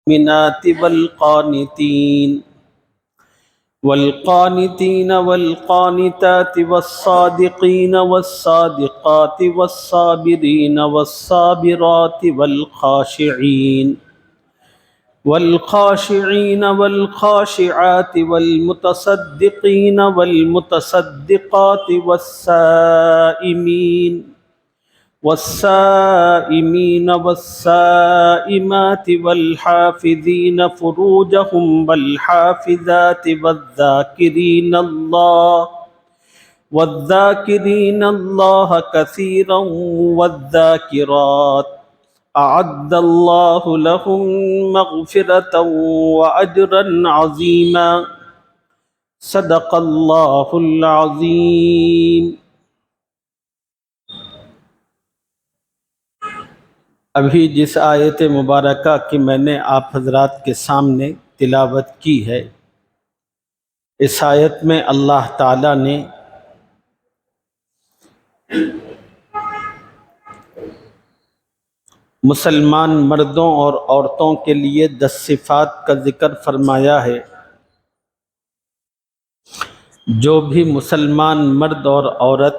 المؤمنات والقانتين والقانتات والصادقين والصادقات والصابرين والصابرات والخاشعين والخاشعات والمتصدقين والمتصدقات والسائمين والسائمات والحافظين فروجهم والحافظات والذاكرين الله كثيرا والذاكرات أعد الله لهم مغفرة وأجرا عظيما صدق الله العظيم۔ ابھی جس آیت مبارکہ کی میں نے آپ حضرات کے سامنے تلاوت کی ہے، اس آیت میں اللہ تعالیٰ نے مسلمان مردوں اور عورتوں کے لیے 10 صفات کا ذکر فرمایا ہے۔ جو بھی مسلمان مرد اور عورت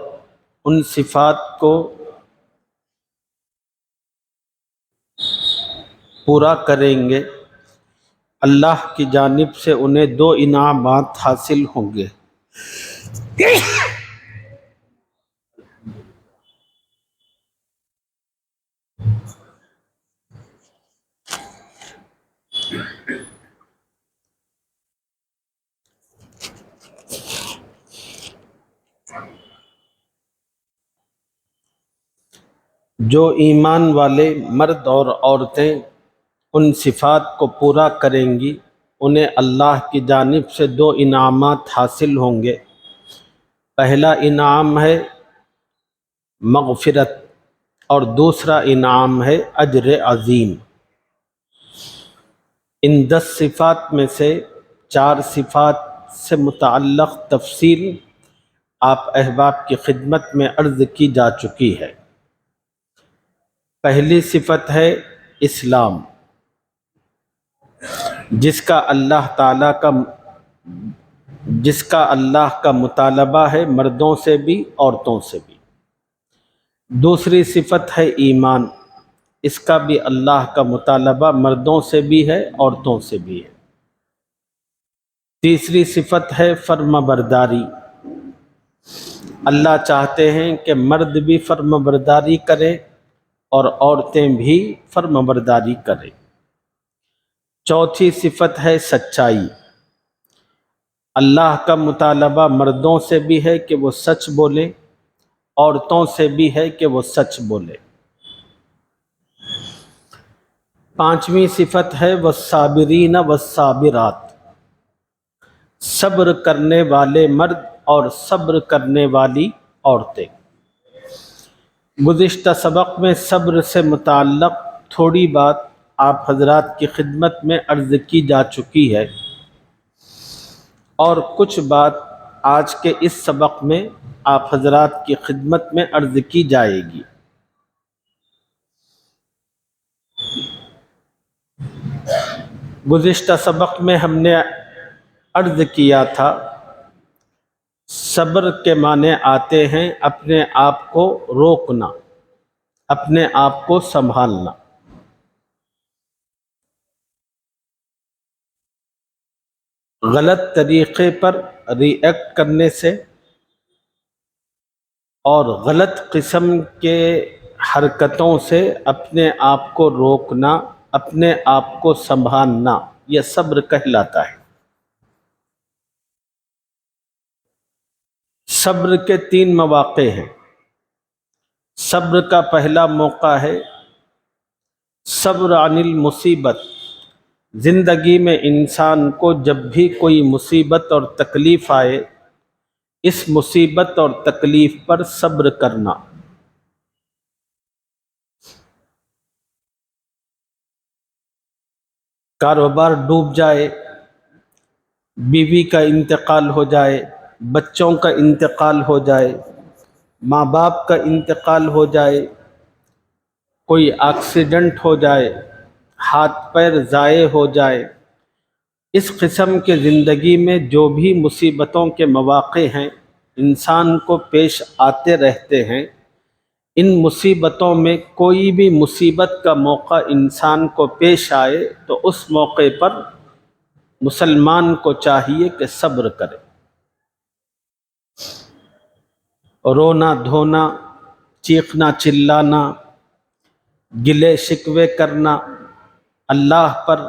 ان صفات کو پورا کریں گے، اللہ کی جانب سے انہیں 2 انعامات حاصل ہوں گے۔ جو ایمان والے مرد اور عورتیں ان صفات کو پورا کریں گی، انہیں اللہ کی جانب سے 2 انعامات حاصل ہوں گے۔ پہلا انعام ہے مغفرت اور دوسرا انعام ہے اجر عظیم۔ ان 10 صفات میں سے 4 صفات سے متعلق تفصیل آپ احباب کی خدمت میں عرض کی جا چکی ہے۔ پہلی صفت ہے اسلام، جس کا اللہ کا مطالبہ ہے مردوں سے بھی عورتوں سے بھی۔ دوسری صفت ہے ایمان، اس کا بھی اللہ کا مطالبہ مردوں سے بھی ہے عورتوں سے بھی ہے۔ تیسری صفت ہے فرم برداری، اللہ چاہتے ہیں کہ مرد بھی فرم برداری کرے اور عورتیں بھی فرم برداری کریں۔ چوتھی صفت ہے سچائی، اللہ کا مطالبہ مردوں سے بھی ہے کہ وہ سچ بولیں، عورتوں سے بھی ہے کہ وہ سچ بولیں۔ پانچویں صفت ہے والصابرین والصابرات، صبر کرنے والے مرد اور صبر کرنے والی عورتیں۔ گزشتہ سبق میں صبر سے متعلق تھوڑی بات آپ حضرات کی خدمت میں عرض کی جا چکی ہے، اور کچھ بات آج کے اس سبق میں آپ حضرات کی خدمت میں عرض کی جائے گی۔ گزشتہ سبق میں ہم نے عرض کیا تھا صبر کے معنی آتے ہیں اپنے آپ کو روکنا، اپنے آپ کو سنبھالنا۔ غلط طریقے پر ری ایکٹ کرنے سے اور غلط قسم کے حرکتوں سے اپنے آپ کو روکنا، اپنے آپ کو سنبھالنا، یہ صبر کہلاتا ہے۔ صبر کے 3 مواقع ہیں۔ صبر کا پہلا موقع ہے صبر عن المصیبت، زندگی میں انسان کو جب بھی کوئی مصیبت اور تکلیف آئے، اس مصیبت اور تکلیف پر صبر کرنا۔ کاروبار ڈوب جائے، بیوی کا انتقال ہو جائے، بچوں کا انتقال ہو جائے، ماں باپ کا انتقال ہو جائے، کوئی ایکسیڈنٹ ہو جائے، ہاتھ پیر ضائع ہو جائے، اس قسم کے زندگی میں جو بھی مصیبتوں کے مواقع ہیں انسان کو پیش آتے رہتے ہیں، ان مصیبتوں میں کوئی بھی مصیبت کا موقع انسان کو پیش آئے تو اس موقع پر مسلمان کو چاہیے کہ صبر کرے۔ رونا دھونا، چیخنا چلانا، گلے شکوے کرنا، اللہ پر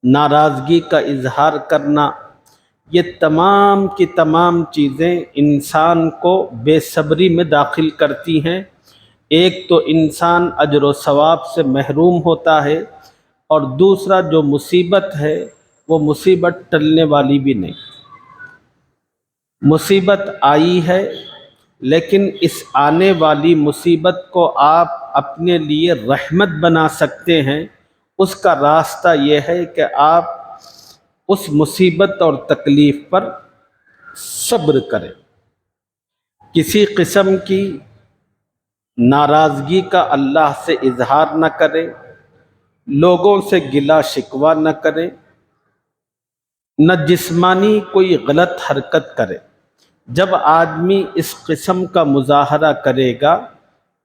ناراضگی کا اظہار کرنا، یہ تمام کی تمام چیزیں انسان کو بے صبری میں داخل کرتی ہیں۔ ایک تو انسان اجر و ثواب سے محروم ہوتا ہے، اور دوسرا جو مصیبت ہے وہ مصیبت ٹلنے والی بھی نہیں۔ مصیبت آئی ہے لیکن اس آنے والی مصیبت کو آپ اپنے لیے رحمت بنا سکتے ہیں۔ اس کا راستہ یہ ہے کہ آپ اس مصیبت اور تکلیف پر صبر کریں، کسی قسم کی ناراضگی کا اللہ سے اظہار نہ کریں، لوگوں سے گلا شکوہ نہ کریں، نہ جسمانی کوئی غلط حرکت کرے۔ جب آدمی اس قسم کا مظاہرہ کرے گا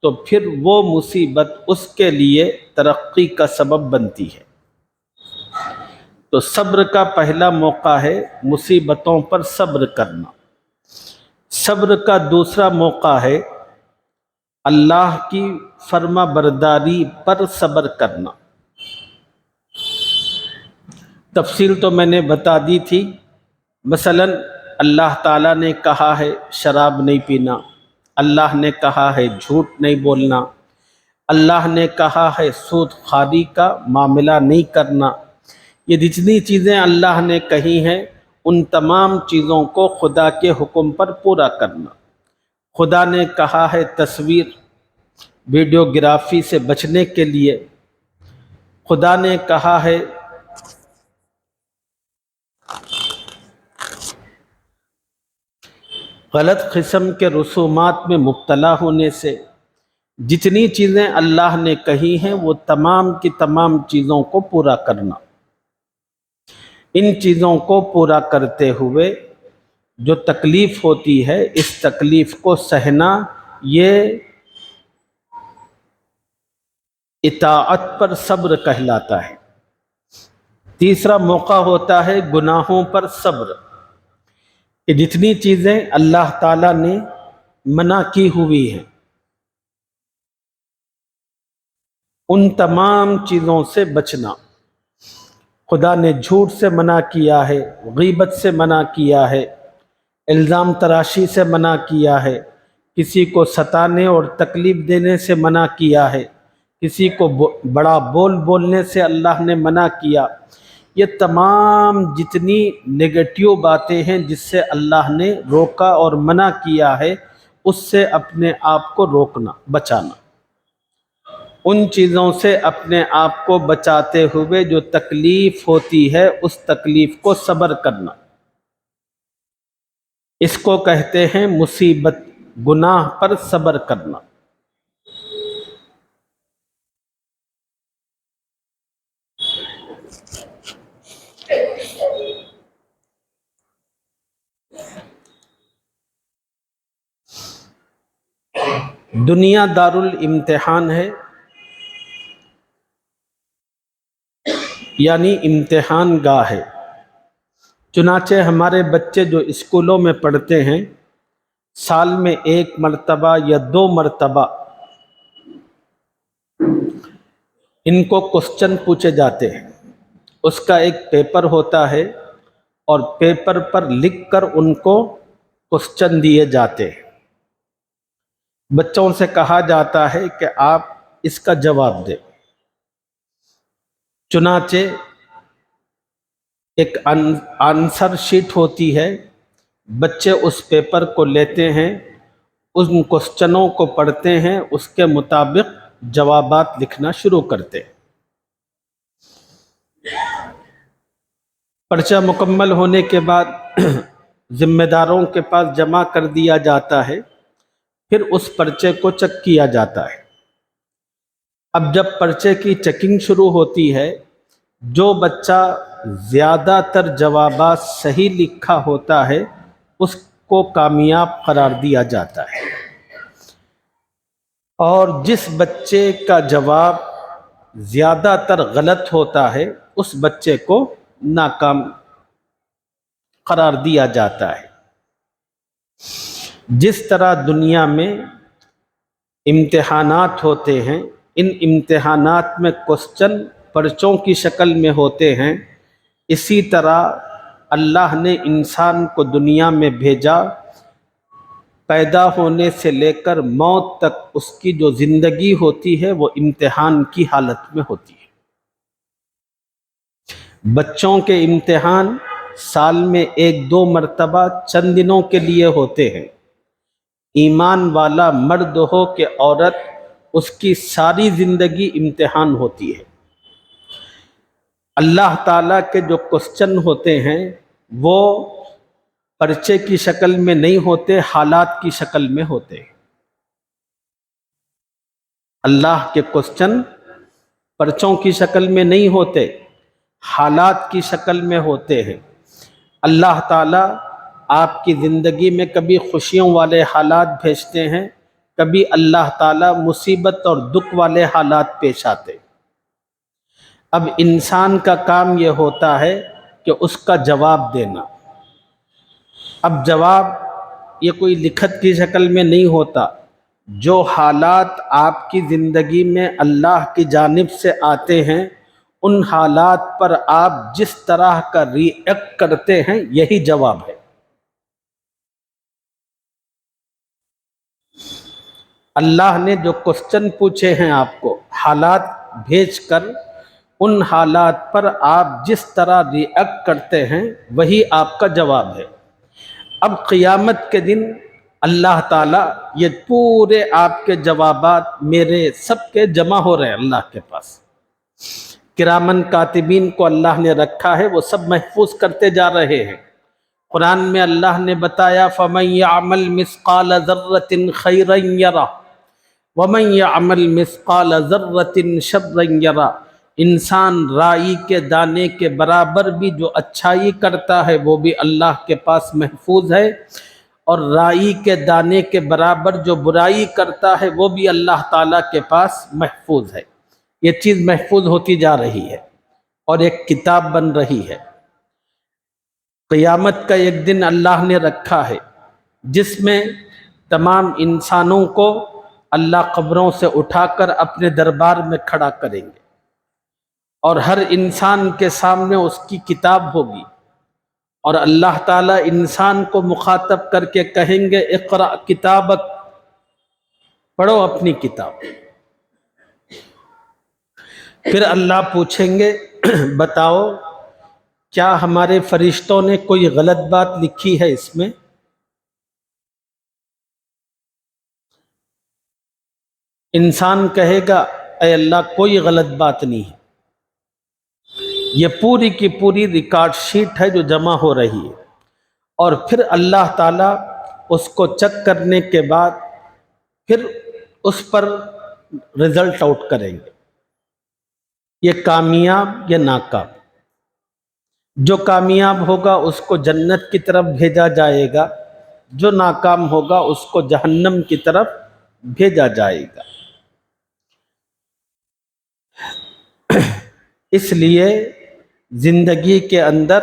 تو پھر وہ مصیبت اس کے لیے ترقی کا سبب بنتی ہے۔ تو صبر کا پہلا موقع ہے مصیبتوں پر صبر کرنا۔ صبر کا دوسرا موقع ہے اللہ کی فرما برداری پر صبر کرنا۔ تفصیل تو میں نے بتا دی تھی۔ مثلا اللہ تعالیٰ نے کہا ہے شراب نہیں پینا، اللہ نے کہا ہے جھوٹ نہیں بولنا، اللہ نے کہا ہے سود خواری کا معاملہ نہیں کرنا۔ یہ جتنی چیزیں اللہ نے کہی ہیں ان تمام چیزوں کو خدا کے حکم پر پورا کرنا۔ خدا نے کہا ہے تصویر ویڈیوگرافی سے بچنے کے لیے، خدا نے کہا ہے غلط قسم کے رسومات میں مبتلا ہونے سے۔ جتنی چیزیں اللہ نے کہی ہیں وہ تمام کی تمام چیزوں کو پورا کرنا۔ ان چیزوں کو پورا کرتے ہوئے جو تکلیف ہوتی ہے اس تکلیف کو سہنا، یہ اطاعت پر صبر کہلاتا ہے۔ تیسرا موقع ہوتا ہے گناہوں پر صبر، کہ جتنی چیزیں اللہ تعالیٰ نے منع کی ہوئی ہیں ان تمام چیزوں سے بچنا۔ خدا نے جھوٹ سے منع کیا ہے، غیبت سے منع کیا ہے، الزام تراشی سے منع کیا ہے، کسی کو ستانے اور تکلیف دینے سے منع کیا ہے، کسی کو بڑا بول بولنے سے اللہ نے منع کیا۔ یہ تمام جتنی نگیٹیو باتیں ہیں جس سے اللہ نے روکا اور منع کیا ہے اس سے اپنے آپ کو روکنا، بچانا۔ ان چیزوں سے اپنے آپ کو بچاتے ہوئے جو تکلیف ہوتی ہے اس تکلیف کو صبر کرنا، اس کو کہتے ہیں مصیبت، گناہ پر صبر کرنا۔ دنیا دارالامتحان ہے، یعنی امتحان گاہ ہے۔ چنانچہ ہمارے بچے جو اسکولوں میں پڑھتے ہیں سال میں 1 مرتبہ یا 2 مرتبہ ان کو کوسچن پوچھے جاتے ہیں۔ اس کا ایک پیپر ہوتا ہے اور پیپر پر لکھ کر ان کو کوسچن دیے جاتے ہیں۔ بچوں سے کہا جاتا ہے کہ آپ اس کا جواب دیں۔ چنانچہ ایک آنسر شیٹ ہوتی ہے، بچے اس پیپر کو لیتے ہیں، ان کوسچنوں کو پڑھتے ہیں، اس کے مطابق جوابات لکھنا شروع کرتے ہیں۔ پرچہ مکمل ہونے کے بعد ذمہ داروں کے پاس جمع کر دیا جاتا ہے، پھر اس پرچے کو چیک کیا جاتا ہے۔ اب جب پرچے کی چیکنگ شروع ہوتی ہے، جو بچہ زیادہ تر جوابات صحیح لکھا ہوتا ہے اس کو کامیاب قرار دیا جاتا ہے، اور جس بچے کا جواب زیادہ تر غلط ہوتا ہے اس بچے کو ناکام قرار دیا جاتا ہے۔ جس طرح دنیا میں امتحانات ہوتے ہیں، ان امتحانات میں کوسچن پرچوں کی شکل میں ہوتے ہیں، اسی طرح اللہ نے انسان کو دنیا میں بھیجا، پیدا ہونے سے لے کر موت تک اس کی جو زندگی ہوتی ہے وہ امتحان کی حالت میں ہوتی ہے۔ بچوں کے امتحان سال میں 1-2 مرتبہ چند دنوں کے لیے ہوتے ہیں۔ ایمان والا مرد ہو کہ عورت، اس کی ساری زندگی امتحان ہوتی ہے۔ اللہ تعالیٰ کے جو کوسچن ہوتے ہیں وہ پرچے کی شکل میں نہیں ہوتے، حالات کی شکل میں ہوتے ہیں۔ اللہ کے کوسچن پرچوں کی شکل میں نہیں ہوتے، حالات کی شکل میں ہوتے ہیں۔ اللہ تعالیٰ آپ کی زندگی میں کبھی خوشیوں والے حالات بھیجتے ہیں، کبھی اللہ تعالیٰ مصیبت اور دکھ والے حالات پیش آتے ہیں۔ اب انسان کا کام یہ ہوتا ہے کہ اس کا جواب دینا۔ اب جواب یہ کوئی لکھت کی شکل میں نہیں ہوتا، جو حالات آپ کی زندگی میں اللہ کی جانب سے آتے ہیں ان حالات پر آپ جس طرح کا ری ایکٹ کرتے ہیں یہی جواب ہے۔ اللہ نے جو کوسچن پوچھے ہیں آپ کو حالات بھیج کر، ان حالات پر آپ جس طرح ری ایکٹ کرتے ہیں وہی آپ کا جواب ہے۔ اب قیامت کے دن اللہ تعالیٰ یہ پورے آپ کے جوابات میرے سب کے جمع ہو رہے ہیں اللہ کے پاس۔ کرامن کاتبین کو اللہ نے رکھا ہے، وہ سب محفوظ کرتے جا رہے ہیں۔ قرآن میں اللہ نے بتایا فَمَن يَعْمَلْ مِثْقَالَ ذَرَّةٍ خَيْرًا يَرَهُ وَمَن يَعْمَلْ مِثْقَالَ ذَرَّةٍ شَرًّا يَرَهُ۔ انسان رائی کے دانے کے برابر بھی جو اچھائی کرتا ہے وہ بھی اللہ کے پاس محفوظ ہے، اور رائی کے دانے کے برابر جو برائی کرتا ہے وہ بھی اللہ تعالیٰ کے پاس محفوظ ہے۔ یہ چیز محفوظ ہوتی جا رہی ہے اور ایک کتاب بن رہی ہے۔ قیامت کا ایک دن اللہ نے رکھا ہے جس میں تمام انسانوں کو اللہ قبروں سے اٹھا کر اپنے دربار میں کھڑا کریں گے، اور ہر انسان کے سامنے اس کی کتاب ہوگی، اور اللہ تعالیٰ انسان کو مخاطب کر کے کہیں گے اقرأ کتابک، پڑھو اپنی کتاب۔ پھر اللہ پوچھیں گے بتاؤ کیا ہمارے فرشتوں نے کوئی غلط بات لکھی ہے اس میں؟ انسان کہے گا اے اللہ کوئی غلط بات نہیں ہے، یہ پوری کی پوری ریکارڈ شیٹ ہے جو جمع ہو رہی ہے۔ اور پھر اللہ تعالیٰ اس کو چیک کرنے کے بعد پھر اس پر رزلٹ آؤٹ کریں گے، یہ کامیاب یا ناکام۔ جو کامیاب ہوگا اس کو جنت کی طرف بھیجا جائے گا، جو ناکام ہوگا اس کو جہنم کی طرف بھیجا جائے گا۔ اس لیے زندگی کے اندر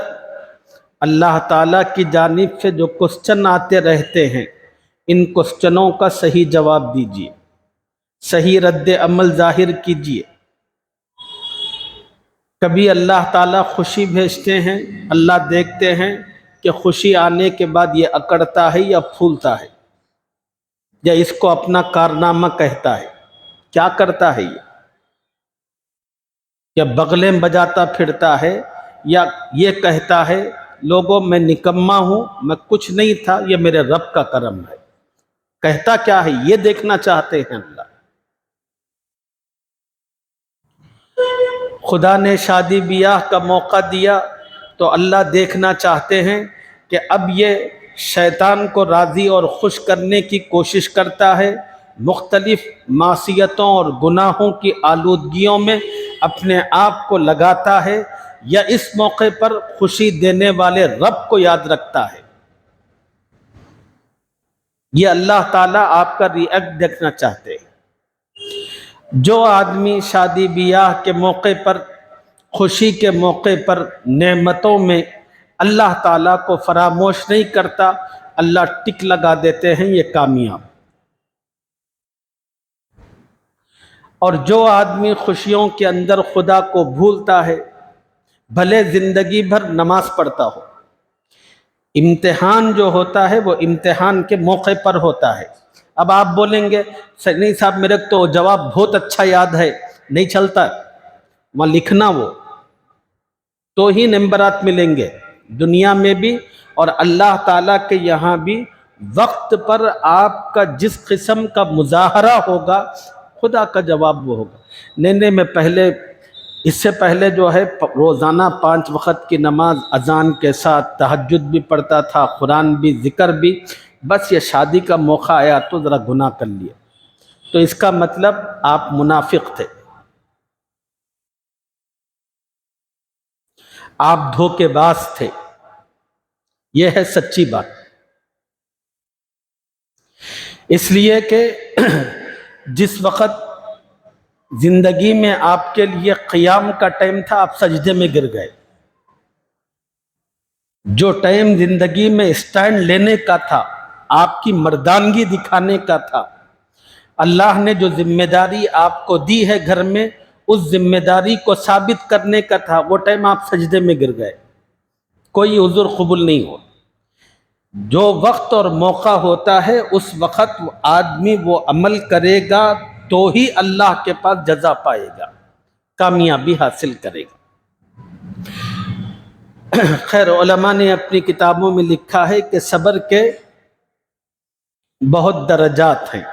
اللہ تعالیٰ کی جانب سے جو کوسچن آتے رہتے ہیں ان کوسچنوں کا صحیح جواب دیجیے، صحیح رد عمل ظاہر کیجیے۔ کبھی اللہ تعالیٰ خوشی بھیجتے ہیں، اللہ دیکھتے ہیں کہ خوشی آنے کے بعد یہ اکڑتا ہے یا پھولتا ہے، یا اس کو اپنا کارنامہ کہتا ہے، کیا کرتا ہے یا بغلیں بجاتا پھرتا ہے، یا یہ کہتا ہے لوگوں میں نکما ہوں، میں کچھ نہیں تھا، یہ میرے رب کا کرم ہے۔ کہتا کیا ہے یہ دیکھنا چاہتے ہیں اللہ۔ خدا نے شادی بیاہ کا موقع دیا تو اللہ دیکھنا چاہتے ہیں کہ اب یہ شیطان کو راضی اور خوش کرنے کی کوشش کرتا ہے مختلف معصیتوں اور گناہوں کی آلودگیوں میں اپنے آپ کو لگاتا ہے یا اس موقع پر خوشی دینے والے رب کو یاد رکھتا ہے؟ یہ اللہ تعالیٰ آپ کا ریئیکٹ دیکھنا چاہتے ہیں۔ جو آدمی شادی بیاہ کے موقع پر، خوشی کے موقع پر، نعمتوں میں اللہ تعالیٰ کو فراموش نہیں کرتا، اللہ ٹک لگا دیتے ہیں یہ کامیاب۔ اور جو آدمی خوشیوں کے اندر خدا کو بھولتا ہے، بھلے زندگی بھر نماز پڑھتا ہو، امتحان جو ہوتا ہے وہ امتحان کے موقع پر ہوتا ہے۔ اب آپ بولیں گے نہیں صاحب میرے تو جواب بہت اچھا یاد ہے، نہیں چلتا، وہاں لکھنا وہ تو ہی نمبرات ملیں گے دنیا میں بھی اور اللہ تعالیٰ کے یہاں بھی۔ وقت پر آپ کا جس قسم کا مظاہرہ ہوگا خدا کا جواب وہ ہوگا۔ نہیں میں اس سے پہلے جو ہے روزانہ 5 وقت کی نماز اذان کے ساتھ تہجد بھی پڑھتا تھا، قرآن بھی، ذکر بھی، بس یہ شادی کا موقع آیا تو ذرا گناہ کر لیا، تو اس کا مطلب آپ منافق تھے، آپ دھوکے باز تھے۔ یہ ہے سچی بات۔ اس لیے کہ جس وقت زندگی میں آپ کے لیے قیام کا ٹائم تھا آپ سجدے میں گر گئے، جو ٹائم زندگی میں اسٹینڈ لینے کا تھا، آپ کی مردانگی دکھانے کا تھا، اللہ نے جو ذمہ داری آپ کو دی ہے گھر میں اس ذمہ داری کو ثابت کرنے کا تھا، وہ ٹائم آپ سجدے میں گر گئے، کوئی عذر قبول نہیں ہو۔ جو وقت اور موقع ہوتا ہے اس وقت آدمی وہ عمل کرے گا تو ہی اللہ کے پاس جزا پائے گا، کامیابی حاصل کرے گا۔ خیر علماء نے اپنی کتابوں میں لکھا ہے کہ صبر کے بہت درجات ہیں۔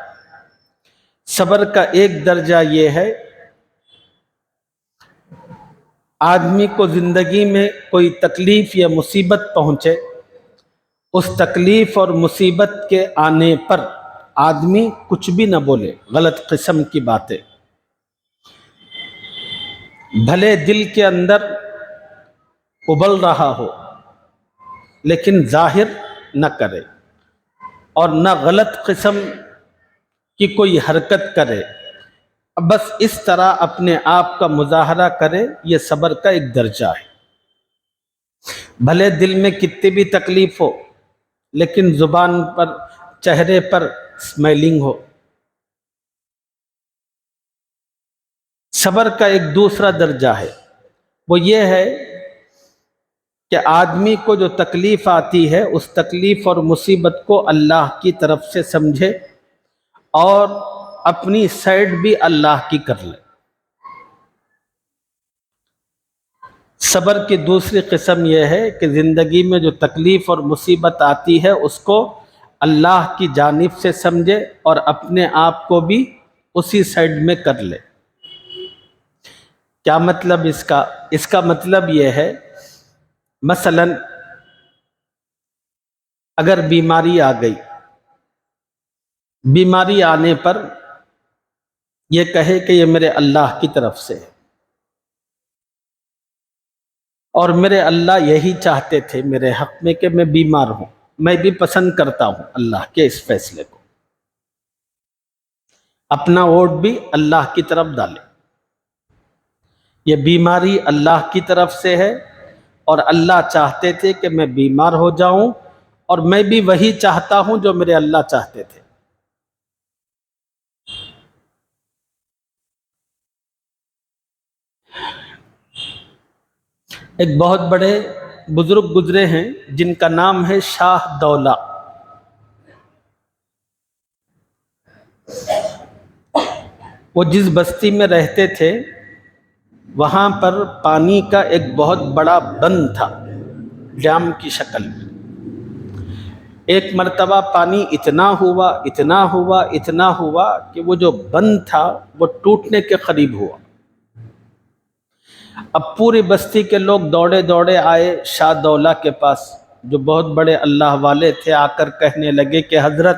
صبر کا ایک درجہ یہ ہے، آدمی کو زندگی میں کوئی تکلیف یا مصیبت پہنچے، اس تکلیف اور مصیبت کے آنے پر آدمی کچھ بھی نہ بولے، غلط قسم کی باتیں، بھلے دل کے اندر ابل رہا ہو لیکن ظاہر نہ کرے، اور نہ غلط قسم کی کوئی حرکت کرے، بس اس طرح اپنے آپ کا مظاہرہ کرے، یہ صبر کا ایک درجہ ہے۔ بھلے دل میں کتنی بھی تکلیف ہو لیکن زبان پر، چہرے پر اسمائلنگ ہو۔ صبر کا ایک دوسرا درجہ ہے، وہ یہ ہے کہ آدمی کو جو تکلیف آتی ہے اس تکلیف اور مصیبت کو اللہ کی طرف سے سمجھے اور اپنی سائڈ بھی اللہ کی کر لے۔ صبر کی دوسری قسم یہ ہے کہ زندگی میں جو تکلیف اور مصیبت آتی ہے اس کو اللہ کی جانب سے سمجھے اور اپنے آپ کو بھی اسی سائڈ میں کر لے۔ کیا مطلب اس کا؟ اس کا مطلب یہ ہے مثلا اگر بیماری آ گئی، بیماری آنے پر یہ کہے کہ یہ میرے اللہ کی طرف سے ہے اور میرے اللہ یہی چاہتے تھے میرے حق میں کہ میں بیمار ہوں، میں بھی پسند کرتا ہوں اللہ کے اس فیصلے کو، اپنا ووٹ بھی اللہ کی طرف ڈالے۔ یہ بیماری اللہ کی طرف سے ہے اور اللہ چاہتے تھے کہ میں بیمار ہو جاؤں اور میں بھی وہی چاہتا ہوں جو میرے اللہ چاہتے تھے۔ ایک بہت بڑے بزرگ گزرے ہیں جن کا نام ہے شاہ دولہ۔ وہ جس بستی میں رہتے تھے وہاں پر پانی کا ایک بہت بڑا بند تھا، ڈیم کی شکل میں۔ ایک مرتبہ پانی اتنا ہوا کہ وہ جو بند تھا وہ ٹوٹنے کے قریب ہوا۔ اب پوری بستی کے لوگ دوڑے دوڑے آئے شاہ دولہ کے پاس جو بہت بڑے اللہ والے تھے، آ کر کہنے لگے کہ حضرت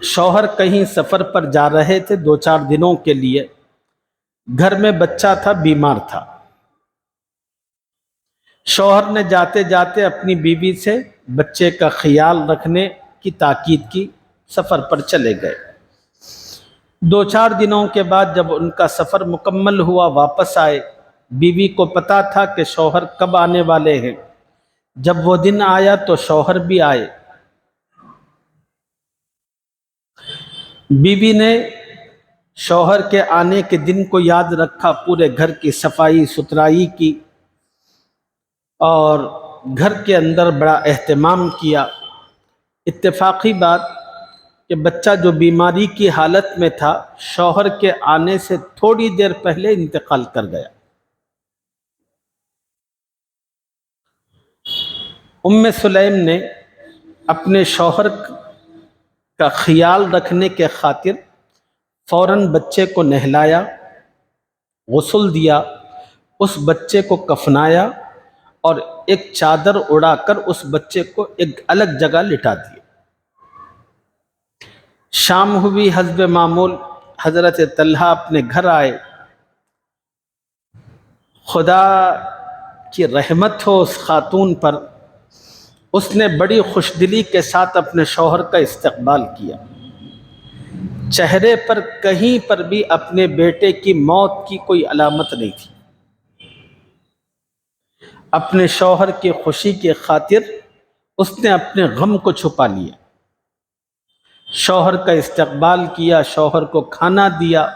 شوہر کہیں سفر پر جا رہے تھے 2-4 دنوں کے لیے، گھر میں بچہ تھا، بیمار تھا۔ شوہر نے جاتے جاتے اپنی بیوی سے بچے کا خیال رکھنے کی تاکید کی، سفر پر چلے گئے۔ 2-4 دنوں کے بعد جب ان کا سفر مکمل ہوا، واپس آئے، بیوی کو پتا تھا کہ شوہر کب آنے والے ہیں۔ جب وہ دن آیا تو شوہر بھی آئے۔ بیوی نے شوہر کے آنے کے دن کو یاد رکھا، پورے گھر کی صفائی ستھرائی کی اور گھر کے اندر بڑا اہتمام کیا۔ اتفاقی بات کہ بچہ جو بیماری کی حالت میں تھا، شوہر کے آنے سے تھوڑی دیر پہلے انتقال کر گیا۔ ام سلیم نے اپنے شوہر کا خیال رکھنے کے خاطر فوراً بچے کو نہلایا، غسل دیا، اس بچے کو کفنایا اور ایک چادر اڑا کر اس بچے کو ایک الگ جگہ لٹا دیا۔ شام ہوئی، حسب معمول حضرت طلحہ اپنے گھر آئے۔ خدا کی رحمت ہو اس خاتون پر، اس نے بڑی خوشدلی کے ساتھ اپنے شوہر کا استقبال کیا۔ چہرے پر کہیں پر بھی اپنے بیٹے کی موت کی کوئی علامت نہیں تھی۔ اپنے شوہر کی خوشی کی خاطر اس نے اپنے غم کو چھپا لیا، شوہر کا استقبال کیا، شوہر کو کھانا دیا۔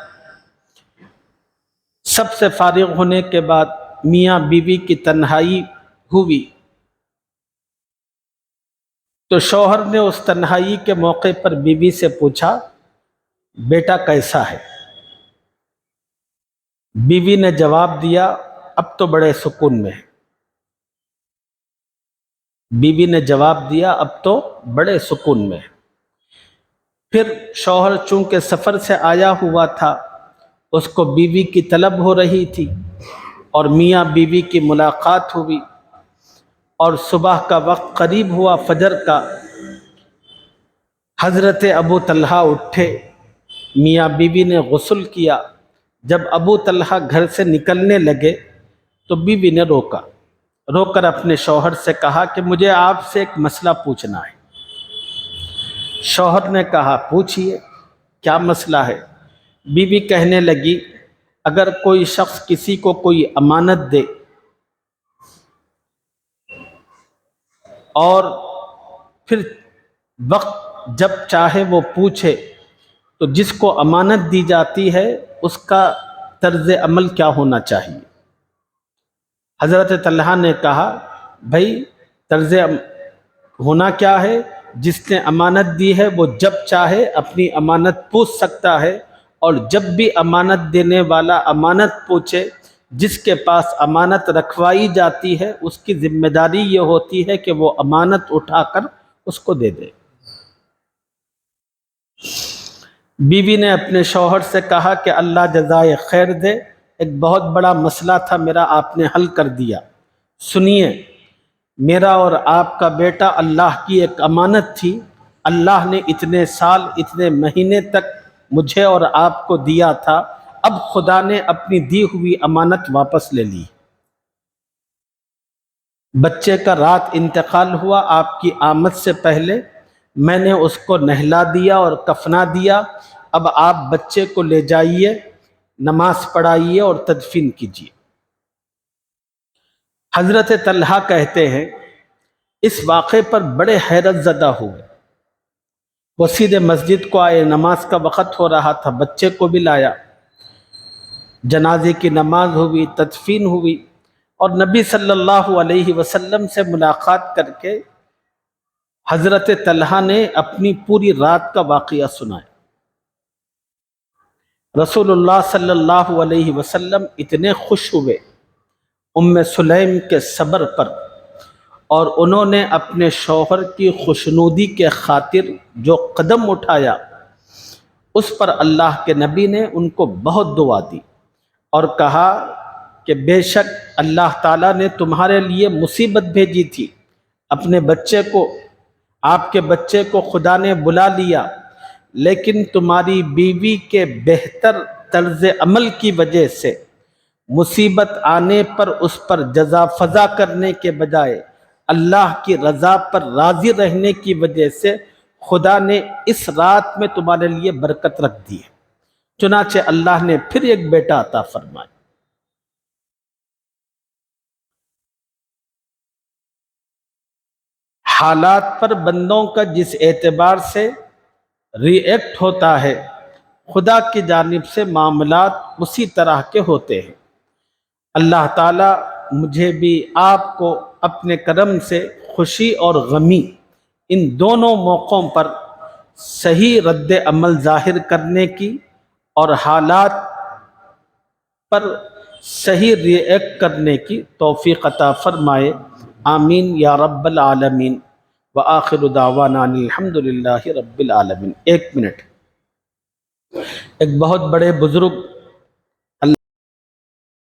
سب سے فارغ ہونے کے بعد میاں بیوی کی تنہائی ہوئی تو شوہر نے اس تنہائی کے موقع پر بیوی سے پوچھا، بیٹا کیسا ہے؟ بیوی نے جواب دیا، اب تو بڑے سکون میں ہے۔ بیوی نے جواب دیا، اب تو بڑے سکون میں ہے۔ پھر شوہر چونکہ سفر سے آیا ہوا تھا، اس کو بیوی کی طلب ہو رہی تھی اور میاں بیوی کی ملاقات ہوئی، اور صبح کا وقت قریب ہوا، فجر کا۔ حضرت ابو طلحہ اٹھے، میاں بیوی نے غسل کیا۔ جب ابو طلحہ گھر سے نکلنے لگے تو بیوی نے رو کر اپنے شوہر سے کہا کہ مجھے آپ سے ایک مسئلہ پوچھنا ہے۔ شوہر نے کہا، پوچھئے، کیا مسئلہ ہے؟ بیوی کہنے لگی، اگر کوئی شخص کسی کو کوئی امانت دے اور پھر وقت جب چاہے وہ پوچھے تو جس کو امانت دی جاتی ہے اس کا طرز عمل کیا ہونا چاہیے؟ حضرت طلحہ نے کہا، بھائی طرز ہونا کیا ہے؟ جس نے امانت دی ہے وہ جب چاہے اپنی امانت پوچھ سکتا ہے، اور جب بھی امانت دینے والا امانت پوچھے، جس کے پاس امانت رکھوائی جاتی ہے اس کی ذمہ داری یہ ہوتی ہے کہ وہ امانت اٹھا کر اس کو دے دے۔ بیوی نے اپنے شوہر سے کہا کہ اللہ جزائے خیر دے، ایک بہت بڑا مسئلہ تھا میرا، آپ نے حل کر دیا۔ سنیے، میرا اور آپ کا بیٹا اللہ کی ایک امانت تھی، اللہ نے اتنے سال اتنے مہینے تک مجھے اور آپ کو دیا تھا، اب خدا نے اپنی دی ہوئی امانت واپس لے لی۔ بچے کا رات انتقال ہوا، آپ کی آمد سے پہلے میں نے اس کو نہلا دیا اور کفنا دیا، اب آپ بچے کو لے جائیے، نماز پڑھائیے اور تدفین کیجیے۔ حضرت طلحہ کہتے ہیں اس واقعے پر بڑے حیرت زدہ ہوئے۔ وہ سیدھے مسجد کو آئے، نماز کا وقت ہو رہا تھا، بچے کو بھی لایا، جنازے کی نماز ہوئی، تدفین ہوئی، اور نبی صلی اللہ علیہ وسلم سے ملاقات کر کے حضرت طلحہ نے اپنی پوری رات کا واقعہ سنایا۔ رسول اللہ صلی اللہ علیہ وسلم اتنے خوش ہوئے ام سلیم کے صبر پر، اور انہوں نے اپنے شوہر کی خوشنودی کے خاطر جو قدم اٹھایا اس پر اللہ کے نبی نے ان کو بہت دعا دی اور کہا کہ بے شک اللہ تعالیٰ نے تمہارے لیے مصیبت بھیجی تھی، اپنے بچے کو، آپ کے بچے کو خدا نے بلا لیا، لیکن تمہاری بیوی کے بہتر طرز عمل کی وجہ سے مصیبت آنے پر اس پر جزا فضا کرنے کے بجائے اللہ کی رضا پر راضی رہنے کی وجہ سے خدا نے اس رات میں تمہارے لیے برکت رکھ دی ہے۔ چنانچہ اللہ نے پھر ایک بیٹا عطا فرمایا۔ حالات پر بندوں کا جس اعتبار سے ری ایکٹ ہوتا ہے، خدا کی جانب سے معاملات اسی طرح کے ہوتے ہیں۔ اللہ تعالیٰ مجھے بھی آپ کو اپنے کرم سے خوشی اور غمی ان دونوں موقعوں پر صحیح رد عمل ظاہر کرنے کی اور حالات پر صحیح ری ایکٹ کرنے کی توفیق عطا فرمائے، آمین یا رب العالمین۔ وآخر دعوانا الحمدللہ رب العالمین۔ ایک منٹ، ایک بہت بڑے بزرگ